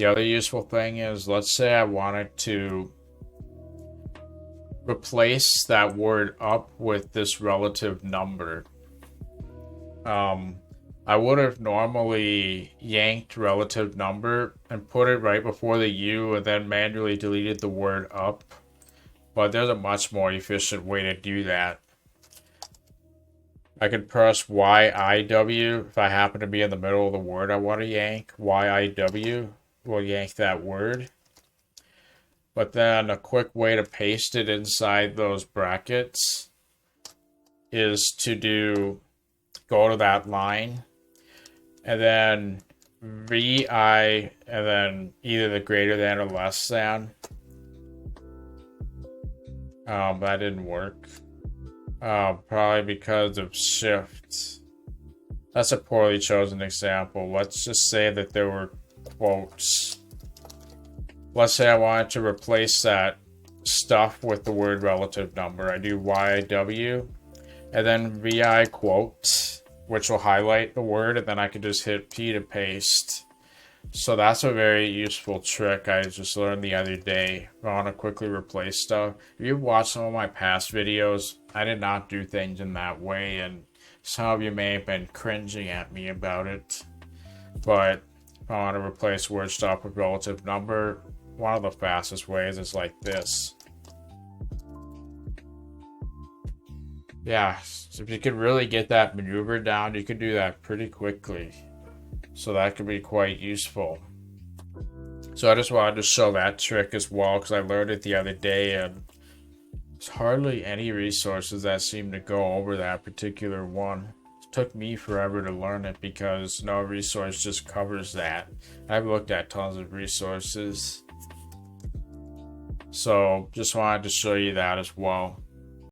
The other useful thing is, let's say I wanted to replace that word up with this relative number. I would have normally yanked relative number and put it right before the U and then manually deleted the word up. But there's a much more efficient way to do that. I could press YIW if I happen to be in the middle of the word I want to yank. YIW will yank that word. But then a quick way to paste it inside those brackets is to go to that line and then VI and then either the greater than or less than. That didn't work. Probably because of shift. That's a poorly chosen example. Let's just say that there were quotes. Let's say I wanted to replace that stuff with the word relative number. I do YW and then VI quote, which will highlight the word, and then I can just hit P to paste. So that's a very useful trick I just learned the other day. I want to quickly replace stuff. If you've watched some of my past videos, I did not do things in that way, and some of you may have been cringing at me about it. But if I want to replace word stuff with relative number, one of the fastest ways is like this. Yeah, so if you could really get that maneuver down, you could do that pretty quickly. So that could be quite useful. So I just wanted to show that trick as well because I learned it the other day, and there's hardly any resources that seem to go over that particular one. It took me forever to learn it because no resource just covers that. I've looked at tons of resources. So just wanted to show you that as well.